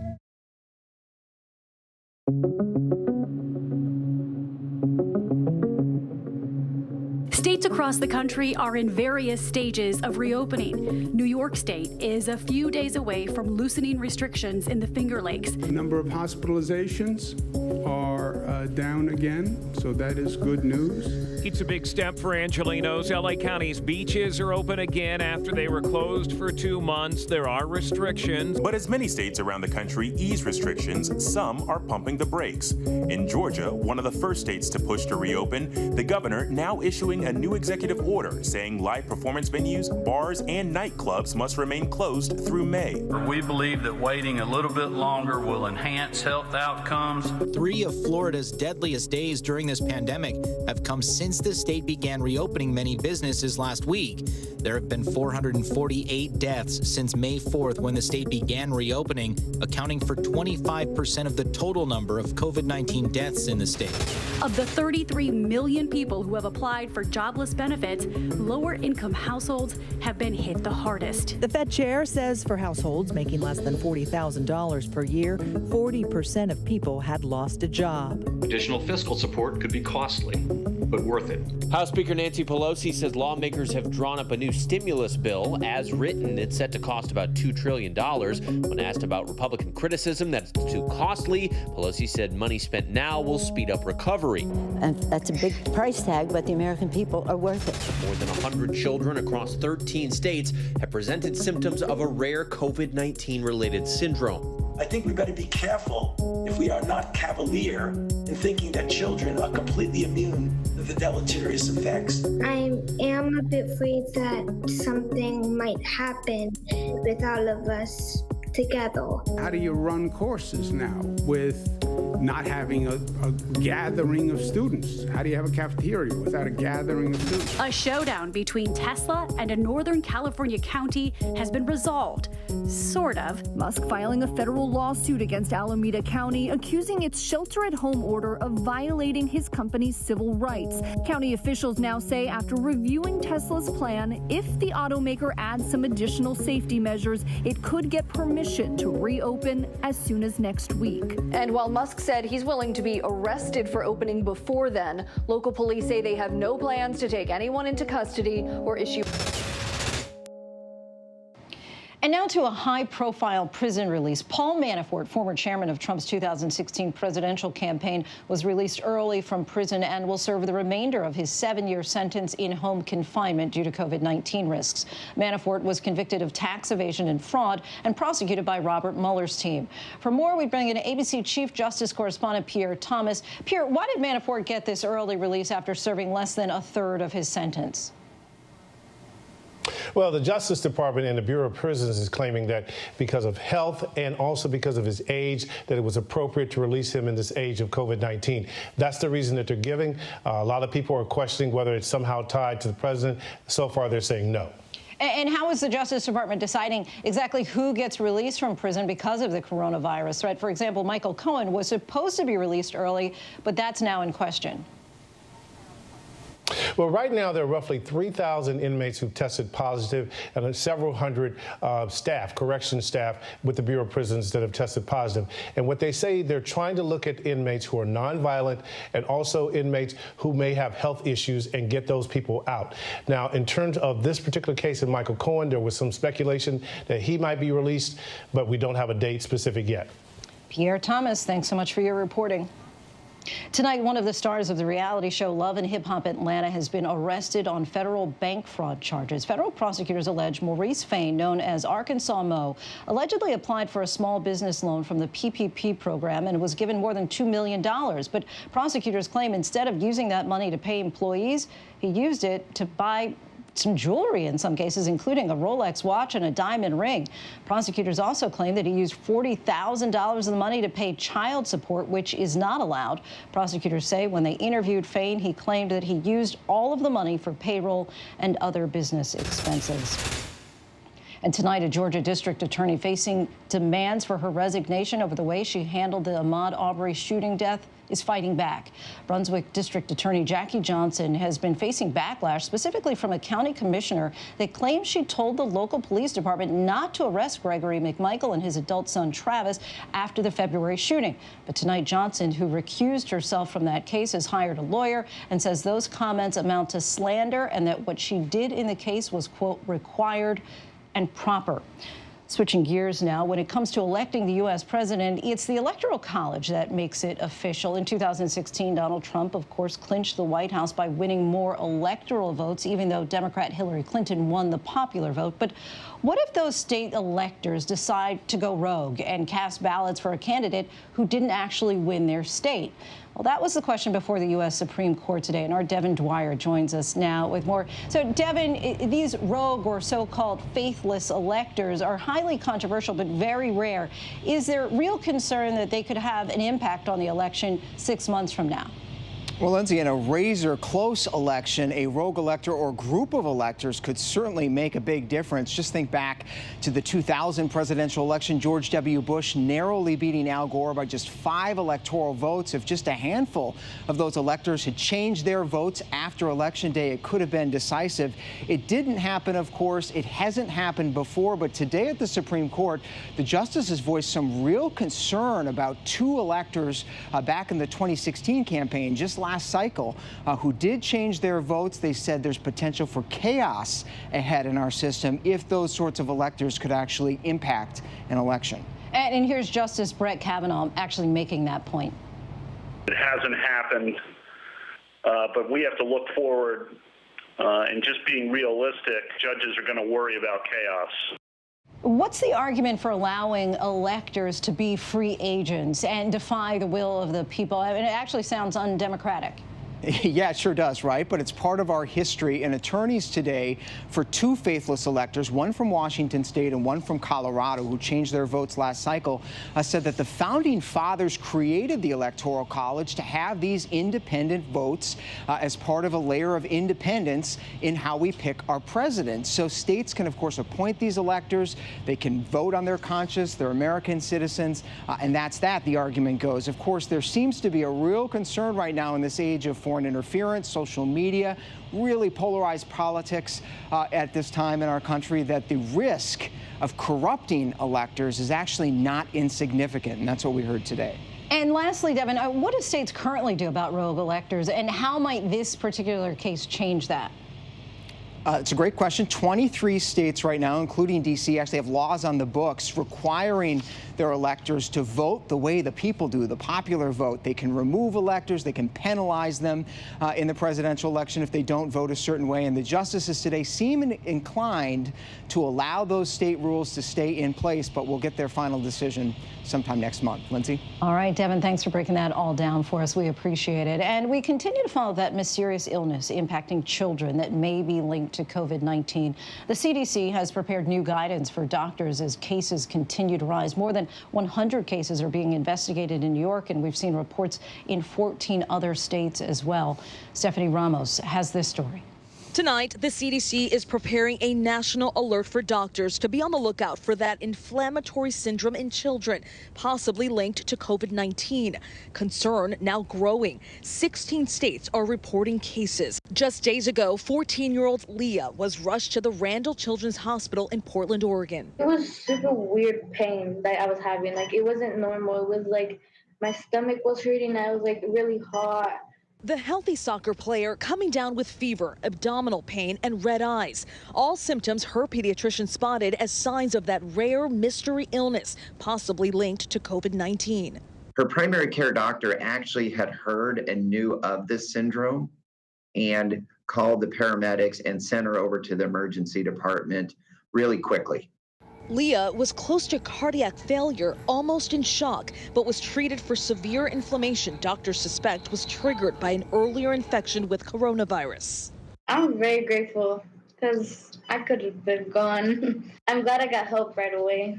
States across the country are in various stages of reopening. New York State is a few days away from loosening restrictions in the Finger Lakes. The number of hospitalizations are down again, so that is good news. It's a big step for Angelenos. LA County's beaches are open again after they were closed for 2 months. There are restrictions. But as many states around the country ease restrictions, some are pumping the brakes. In Georgia, one of the first states to push to reopen, the governor now issuing a new executive order saying live performance venues, bars, and nightclubs must remain closed through May. We believe that waiting a little bit longer will enhance health outcomes. 3 of Florida's deadliest days during this pandemic have come since the state began reopening many businesses last week. There have been 448 deaths since May 4th when the state began reopening, accounting for 25% of the total number of COVID-19 deaths in the state. Of the 33 million people who have applied for jobless benefits, lower income households have been hit the hardest. The Fed chair says for households making less than $40,000 per year, 40% of people had lost a job. Additional fiscal support could be costly, but worth it. House Speaker Nancy Pelosi says lawmakers have drawn up a new stimulus bill. As written, it's set to cost about $2 trillion. When asked about Republican criticism that it's too costly, Pelosi said money spent now will speed up recovery. And that's a big price tag, but the American people are worth it. More than 100 children across 13 states have presented symptoms of a rare COVID-19 related syndrome. I think we better be careful if we are not cavalier in thinking that children are completely immune to the deleterious effects. I am a bit afraid that something might happen with all of us together. How do you run courses now with not having a gathering of students? How do you have a cafeteria without a gathering of students? A showdown between Tesla and a Northern California county has been resolved. Sort of. Musk filing a federal lawsuit against Alameda County, accusing its shelter-at-home order of violating his company's civil rights. County officials now say after reviewing Tesla's plan, if the automaker adds some additional safety measures, it could get permission to reopen as soon as next week. And while Musk said he's willing to be arrested for opening before then, local police say they have no plans to take anyone into custody or issue. And now to a high-profile prison release. Paul Manafort, former chairman of Trump's 2016 presidential campaign, was released early from prison and will serve the remainder of his 7-year sentence in home confinement due to COVID-19 risks. Manafort was convicted of tax evasion and fraud and prosecuted by Robert Mueller's team. For more, we bring in ABC Chief Justice correspondent Pierre Thomas. Pierre, why did Manafort get this early release after serving less than a third of his sentence? Well, the Justice Department and the Bureau of Prisons is claiming that because of health and also because of his age, that it was appropriate to release him in this age of COVID-19. That's the reason that they're giving. A lot of people are questioning whether it's somehow tied to the president. So far, they're saying no. And how is the Justice Department deciding exactly who gets released from prison because of the coronavirus threat? For example, Michael Cohen was supposed to be released early, but that's now in question. Well, right now, there are roughly 3,000 inmates who've tested positive and several hundred correction staff with the Bureau of Prisons that have tested positive. And what they say, they're trying to look at inmates who are nonviolent and also inmates who may have health issues and get those people out. Now, in terms of this particular case of Michael Cohen, there was some speculation that he might be released, but we don't have a date specific yet. Pierre Thomas, thanks so much for your reporting. Tonight, one of the stars of the reality show Love and Hip Hop Atlanta has been arrested on federal bank fraud charges. Federal prosecutors allege Maurice Fain, known as Arkansas Mo, allegedly applied for a small business loan from the PPP program and was given more than $2 million. But prosecutors claim instead of using that money to pay employees, he used it to buy some jewelry in some cases, including a Rolex watch and a diamond ring. Prosecutors also claim that he used $40,000 of the money to pay child support, which is not allowed. Prosecutors say when they interviewed Fain, he claimed that he used all of the money for payroll and other business expenses. And tonight, a Georgia district attorney facing demands for her resignation over the way she handled the Ahmaud Arbery shooting death is fighting back. Brunswick District Attorney Jackie Johnson has been facing backlash, specifically from a county commissioner that claims she told the local police department not to arrest Gregory McMichael and his adult son Travis after the February shooting. But tonight, Johnson, who recused herself from that case, has hired a lawyer and says those comments amount to slander and that what she did in the case was, quote, required and proper. Switching gears now, when it comes to electing the U.S. president, it's the Electoral College that makes it official. In 2016, Donald Trump, of course, clinched the White House by winning more electoral votes, even though Democrat Hillary Clinton won the popular vote. But what if those state electors decide to go rogue and cast ballots for a candidate who didn't actually win their state? Well, that was the question before the U.S. Supreme Court today, and our Devin Dwyer joins us now with more. So, Devin, these rogue or so-called faithless electors are highly controversial but very rare. Is there real concern that they could have an impact on the election 6 months from now? Well, Lindsay, in a razor-close election, a rogue elector or group of electors could certainly make a big difference. Just think back to the 2000 presidential election. George W. Bush narrowly beating Al Gore by just 5 electoral votes. If just a handful of those electors had changed their votes after Election Day, it could have been decisive. It didn't happen, of course. It hasn't happened before. But today at the Supreme Court, the justices voiced some real concern about 2 electors back in the 2016 campaign, just last cycle, who did change their votes. They said there's potential for chaos ahead in our system if those sorts of electors could actually impact an election. And here's Justice Brett Kavanaugh actually making that point. It hasn't happened, but we have to look forward and just being realistic. Judges are going to worry about chaos. What's the argument for allowing electors to be free agents and defy the will of the people? I mean, it actually sounds undemocratic. Yeah, it sure does, right? But it's part of our history. And attorneys today for 2 faithless electors, one from Washington State and one from Colorado, who changed their votes last cycle, said that the founding fathers created the Electoral College to have these independent votes as part of a layer of independence in how we pick our president. So states can, of course, appoint these electors. They can vote on their conscience. They're American citizens. And that's that, the argument goes. Of course, there seems to be a real concern right now in this age of foreign interference, social media, really polarized politics at this time in our country, that the risk of corrupting electors is actually not insignificant. And that's what we heard today. And lastly, Devin, what do states currently do about rogue electors, and how might this particular case change that? It's a great question. 23 states right now, including D.C., actually have laws on the books requiring their electors to vote the way the people do, the popular vote. They can remove electors. They can penalize them in the presidential election if they don't vote a certain way. And the justices today seem inclined to allow those state rules to stay in place, but we'll get their final decision sometime next month. Lindsay? All right, Devin, thanks for breaking that all down for us. We appreciate it. And we continue to follow that mysterious illness impacting children that may be linked to COVID-19. The CDC has prepared new guidance for doctors as cases continue to rise. More than 100 cases are being investigated in New York, and we've seen reports in 14 other states as well. Stephanie Ramos has this story. Tonight, the CDC is preparing a national alert for doctors to be on the lookout for that inflammatory syndrome in children, possibly linked to COVID-19. Concern now growing. 16 states are reporting cases. Just days ago, 14-year-old Leah was rushed to the Randall Children's Hospital in Portland, Oregon. It was super weird pain that I was having. Like, it wasn't normal. It was like my stomach was hurting. I was like really hot. The healthy soccer player coming down with fever, abdominal pain, and red eyes. All symptoms her pediatrician spotted as signs of that rare mystery illness, possibly linked to COVID-19. Her primary care doctor actually had heard and knew of this syndrome and called the paramedics and sent her over to the emergency department really quickly. Leah was close to cardiac failure, almost in shock, but was treated for severe inflammation doctors suspect was triggered by an earlier infection with coronavirus. I'm very grateful because I could have been gone. I'm glad I got help right away.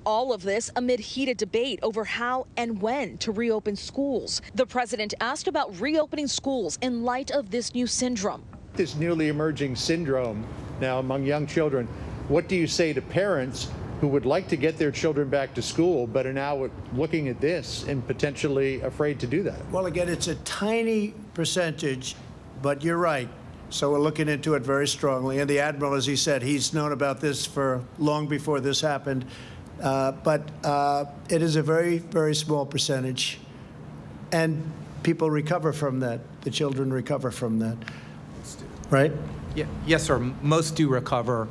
All of this amid heated debate over how and when to reopen schools. The president asked about reopening schools in light of this new syndrome. This newly emerging syndrome now among young children. What do you say to parents who would like to get their children back to school but are now looking at this and potentially afraid to do that? Well, again, it's a tiny percentage, but you're right. So we're looking into it very strongly. And the Admiral, as he said, he's known about this for long before this happened. But it is a very, very small percentage. And people recover from that. The children recover from that. Right? Yeah, yes, sir. Most do recover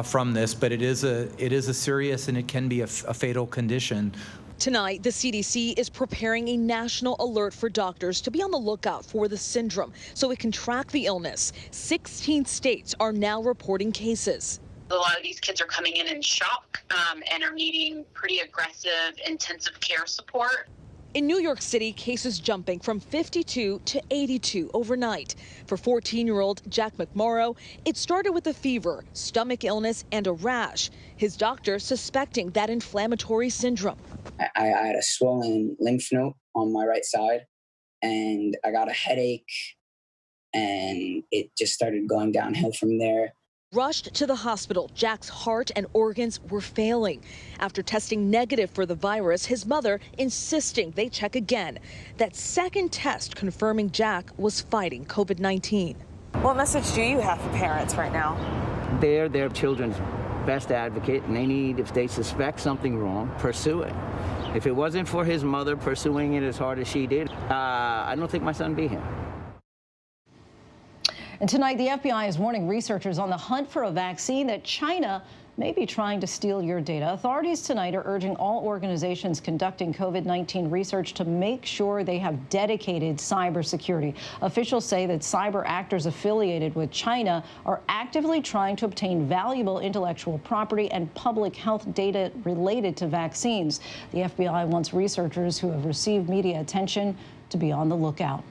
from this, but it is a serious and it can be a fatal condition. Tonight, the CDC is preparing a national alert for doctors to be on the lookout for the syndrome so it can track the illness. 16 states are now reporting cases. A lot of these kids are coming in shock and are needing pretty aggressive intensive care support. In New York City, cases jumping from 52 to 82 overnight. For 14-year-old Jack McMorrow, it started with a fever, stomach illness, and a rash. His doctor suspecting that inflammatory syndrome. I had a swollen lymph node on my right side, and I got a headache, and it just started going downhill from there. Rushed to the hospital, Jack's heart and organs were failing. After testing negative for the virus, his mother insisting they check again. That second test confirming Jack was fighting COVID-19. What message do you have for parents right now? They're their children's best advocate, and they need, if they suspect something wrong, pursue it. If it wasn't for his mother pursuing it as hard as she did, I don't think my son would be here. And tonight, the FBI is warning researchers on the hunt for a vaccine that China may be trying to steal your data. Authorities tonight are urging all organizations conducting COVID-19 research to make sure they have dedicated cybersecurity. Officials say that cyber actors affiliated with China are actively trying to obtain valuable intellectual property and public health data related to vaccines. The FBI wants researchers who have received media attention to be on the lookout.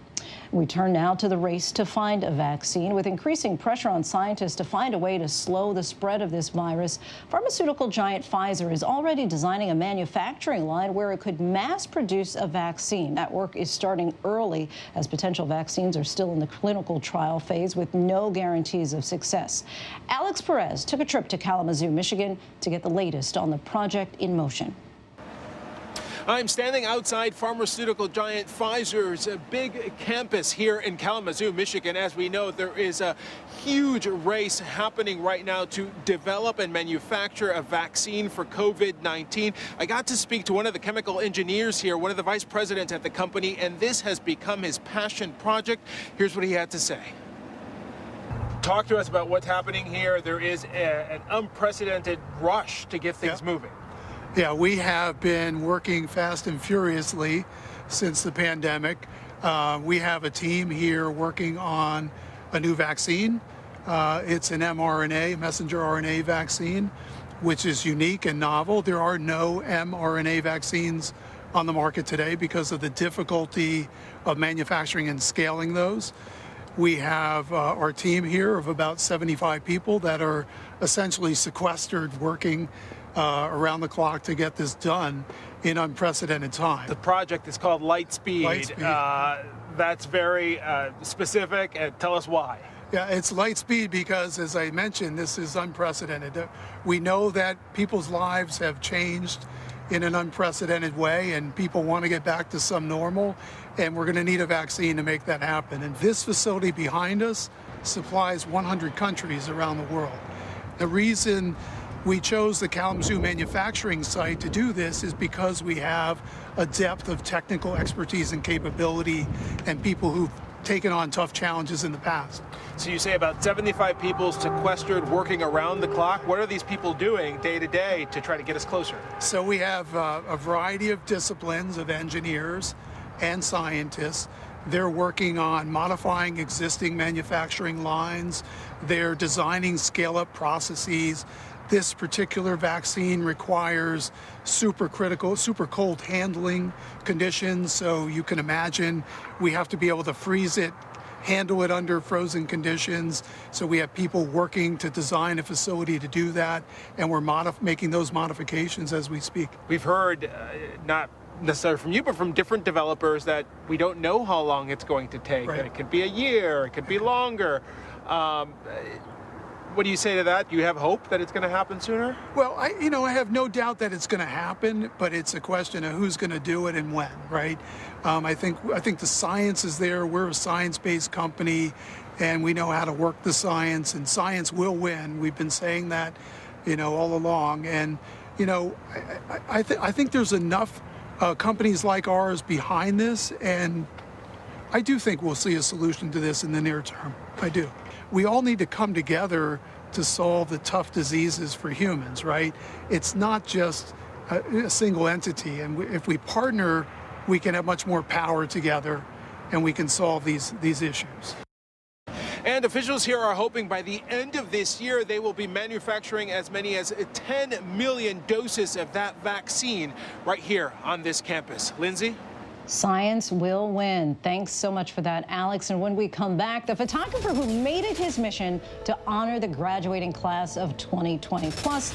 We turn now to the race to find a vaccine. With increasing pressure on scientists to find a way to slow the spread of this virus, pharmaceutical giant Pfizer is already designing a manufacturing line where it could mass produce a vaccine. That work is starting early, as potential vaccines are still in the clinical trial phase with no guarantees of success. Alex Perez took a trip to Kalamazoo, Michigan, to get the latest on the project in motion. I'm standing outside pharmaceutical giant Pfizer's big campus here in Kalamazoo, Michigan. As we know, there is a huge race happening right now to develop and manufacture a vaccine for COVID-19. I got to speak to one of the chemical engineers here, one of the vice presidents at the company, and this has become his passion project. Here's what he had to say. Talk to us about what's happening here. There is an unprecedented rush to get things moving. Yeah, we have been working fast and furiously since the pandemic. We have a team here working on a new vaccine. It's an mRNA, messenger RNA vaccine, which is unique and novel. There are no mRNA vaccines on the market today because of the difficulty of manufacturing and scaling those. We have our team here of about 75 people that are essentially sequestered, working around the clock to get this done in unprecedented time. The project is called Lightspeed. Lightspeed. That's very specific. Tell us why. Yeah, it's Lightspeed because, as I mentioned, this is unprecedented. We know that people's lives have changed in an unprecedented way, and people want to get back to some normal, and we're going to need a vaccine to make that happen. And this facility behind us supplies 100 countries around the world. The reason we chose the Kalamazoo manufacturing site to do this is because we have a depth of technical expertise and capability and people who've taken on tough challenges in the past. So you say about 75 people sequestered, working around the clock. What are these people doing day to day to try to get us closer? So we have a variety of disciplines of engineers and scientists. They're working on modifying existing manufacturing lines. They're designing scale-up processes. This particular vaccine requires super cold handling conditions. So you can imagine we have to be able to freeze it, handle it under frozen conditions. So we have people working to design a facility to do that, and we're making those modifications as we speak. We've heard, not necessarily from you, but from different developers, that we don't know how long it's going to take. Right. That it could be a year, it could be longer. What do you say to that? Do you have hope that it's going to happen sooner? Well, I have no doubt that it's going to happen, but it's a question of who's going to do it and when, right? I think the science is there. We're a science-based company, and we know how to work the science, and science will win. We've been saying that, all along. And, I think there's enough companies like ours behind this, and I do think we'll see a solution to this in the near term. I do. We all need to come together to solve the tough diseases for humans, right? It's not just a single entity. And if we partner, we can have much more power together, and we can solve these issues. And officials here are hoping by the end of this year, they will be manufacturing as many as 10 million doses of that vaccine right here on this campus. Lindsay? Science will win. Thanks so much for that, Alex. And when we come back, the photographer who made it his mission to honor the graduating class of 2020. Plus,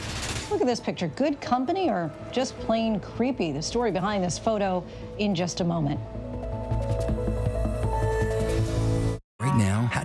look at this picture. Good company or just plain creepy? The story behind this photo in just a moment.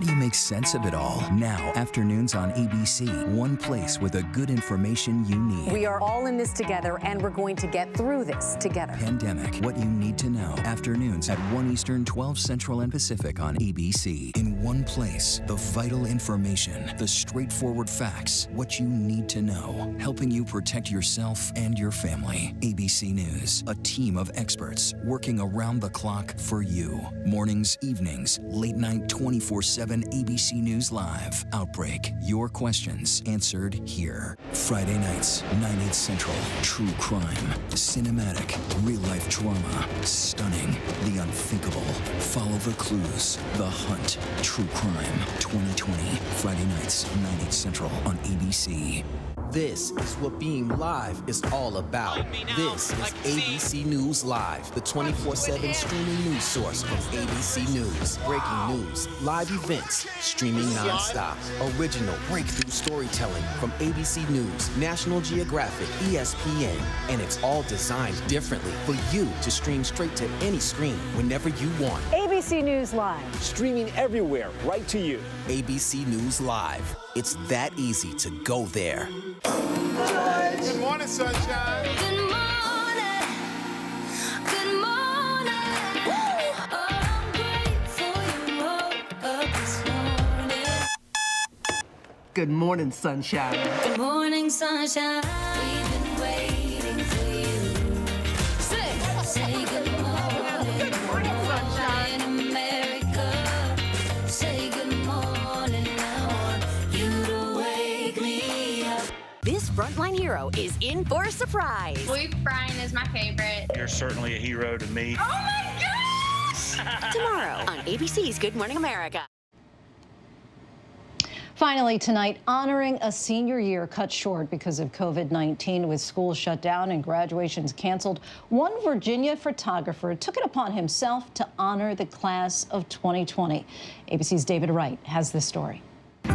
do you make sense of it all? Now, afternoons on ABC, one place with the good information you need. We are all in this together, and we're going to get through this together. Pandemic, what you need to know. Afternoons at 1 Eastern, 12 Central and Pacific on ABC. In one place, the vital information, the straightforward facts, what you need to know, helping you protect yourself and your family. ABC News, a team of experts working around the clock for you. Mornings, evenings, late night, 24/7 ABC News Live. Outbreak, your questions answered here. Friday nights, 9/8 Central. True crime, cinematic, real-life drama, stunning, the unthinkable. Follow the clues, The Hunt, True Crime, 2020. Friday nights, 9/8 Central on ABC. This is what being live is all about. This is ABC News Live, the 24/7 streaming news source from ABC News. Breaking news, live events, streaming nonstop. Original breakthrough storytelling from ABC News, National Geographic, ESPN, and it's all designed differently for you to stream straight to any screen whenever you want. ABC News Live. Streaming everywhere, right to you. ABC News Live. It's that easy to go there. Good morning, sunshine. Good morning. Good morning. Oh, I'm grateful you woke up this morning. Good morning, sunshine. Good morning, sunshine. We've been waiting for you. Say good morning. Good morning, sunshine. In America. Say good morning. I want you to wake me up. This frontline hero is in for a surprise. Luke Bryan is my favorite. You're certainly a hero to me. Oh my gosh! Tomorrow on ABC's Good Morning America. Finally tonight, honoring a senior year cut short because of COVID-19 with schools shut down and graduations canceled. One Virginia photographer took it upon himself to honor the class of 2020. ABC's David Wright has this story.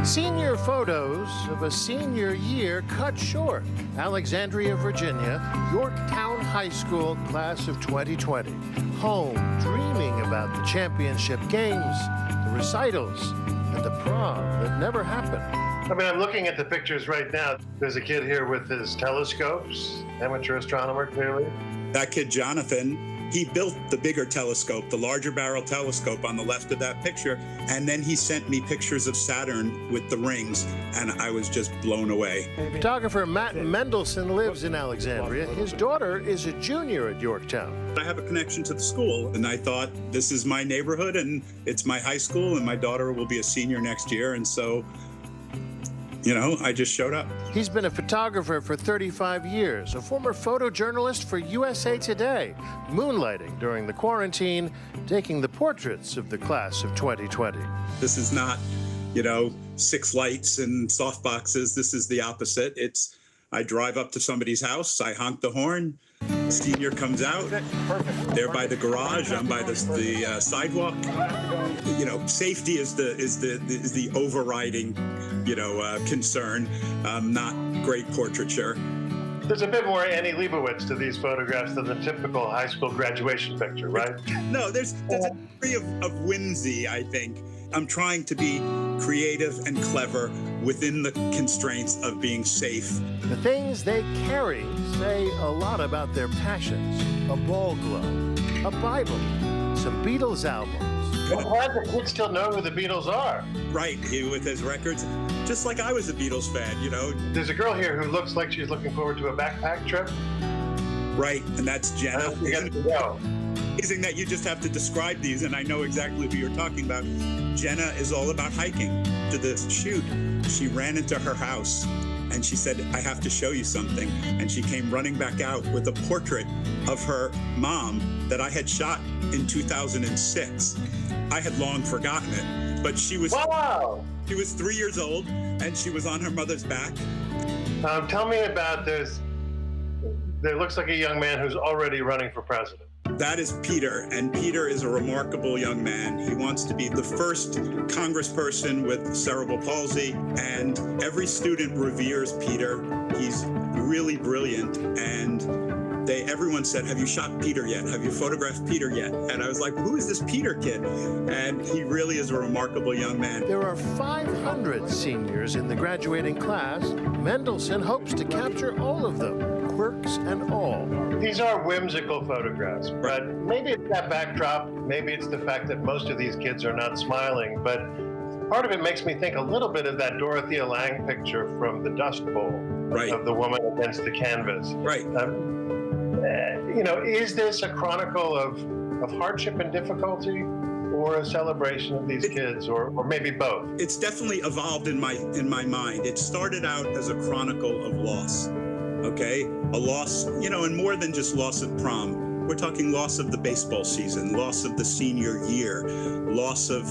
Senior photos of a senior year cut short. Alexandria, Virginia, Yorktown High School class of 2020. Home dreaming about the championship games, the recitals, and the prom that never happened. I mean, I'm looking at the pictures right now. There's a kid here with his telescopes, amateur astronomer, clearly. That kid, Jonathan, he built the bigger telescope, the larger barrel telescope on the left of that picture. And then he sent me pictures of Saturn with the rings, and I was just blown away. Photographer Matt Mendelson lives in Alexandria. His daughter is a junior at Yorktown. I have a connection to the school, and I thought, this is my neighborhood, and it's my high school, and my daughter will be a senior next year. And so, you know, I just showed up. He's been a photographer for 35 years, a former photojournalist for USA Today, moonlighting during the quarantine, taking the portraits of the class of 2020. This is not, you know, 6 lights and soft boxes. This is the opposite. It's, I drive up to somebody's house, I honk the horn, senior comes out, they're by the garage, I'm by the sidewalk. You know, safety is the overriding, you know, concern, not great portraiture. There's a bit more Annie Leibovitz to these photographs than the typical high school graduation picture, right? No, there's a degree of whimsy, I think. I'm trying to be creative and clever within the constraints of being safe. The things they carry say a lot about their passions. A ball glove, a Bible, some Beatles albums. I'm glad the kids still know who the Beatles are. Right, with his records, just like I was a Beatles fan, you know. There's a girl here who looks like she's looking forward to a backpack trip. Right, and that's Jenna. Amazing that you just have to describe these, and I know exactly who you're talking about. Jenna is all about hiking. To this shoot, she ran into her house, and she said, I have to show you something. And she came running back out with a portrait of her mom that I had shot in 2006. I had long forgotten it, but she was, she was 3 years old, and she was on her mother's back. Tell me about this. There looks like a young man who's already running for president. That is Peter, and Peter is a remarkable young man. He wants to be the first congressperson with cerebral palsy, and every student reveres Peter. He's really brilliant, and everyone said, have you shot Peter yet? Have you photographed Peter yet? And I was like, who is this Peter kid? And he really is a remarkable young man. There are 500 seniors in the graduating class. Mendelssohn hopes to capture all of them, quirks and all. These are whimsical photographs, but maybe it's that backdrop, maybe it's the fact that most of these kids are not smiling, but part of it makes me think a little bit of that Dorothea Lange picture from the Dust Bowl, of the woman against the canvas. Right. You know, is this a chronicle of hardship and difficulty, or a celebration of these kids, or maybe both? It's definitely evolved in my mind. It started out as a chronicle of loss, okay? A loss, you know, and more than just loss of prom. We're talking loss of the baseball season, loss of the senior year, loss of,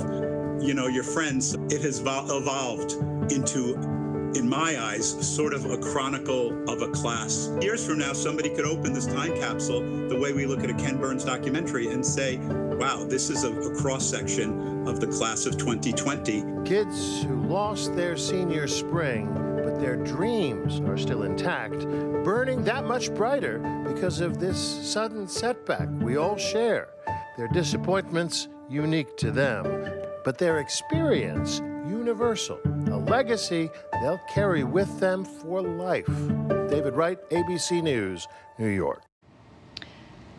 you know, your friends. It has evolved into, in my eyes, sort of a chronicle of a class. Years from now, somebody could open this time capsule the way we look at a Ken Burns documentary and say, wow, this is a cross-section of the class of 2020. Kids who lost their senior spring, but their dreams are still intact, burning that much brighter because of this sudden setback we all share. Their disappointments unique to them, but their experience universal, a legacy they'll carry with them for life. David Wright, ABC News, New York.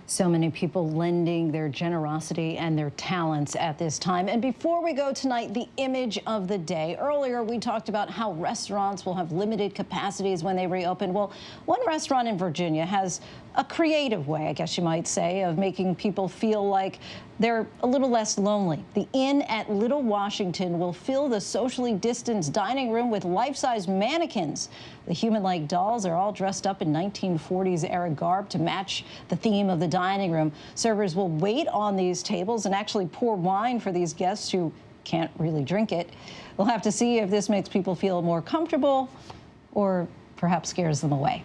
So many people lending their generosity and their talents at this time. And before we go tonight, the image of the day. Earlier, we talked about how restaurants will have limited capacities when they reopen. Well, one restaurant in Virginia has a creative way, I guess you might say, of making people feel like they're a little less lonely. The Inn at Little Washington will fill the socially distanced dining room with life-size mannequins. The human-like dolls are all dressed up in 1940s era garb to match the theme of the dining room. Servers will wait on these tables and actually pour wine for these guests who can't really drink it. We'll have to see if this makes people feel more comfortable or perhaps scares them away.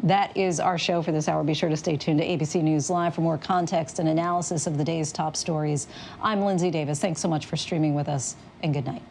That is our show for this hour. Be sure to stay tuned to ABC News Live for more context and analysis of the day's top stories. I'm Lindsay Davis. Thanks so much for streaming with us, and good night.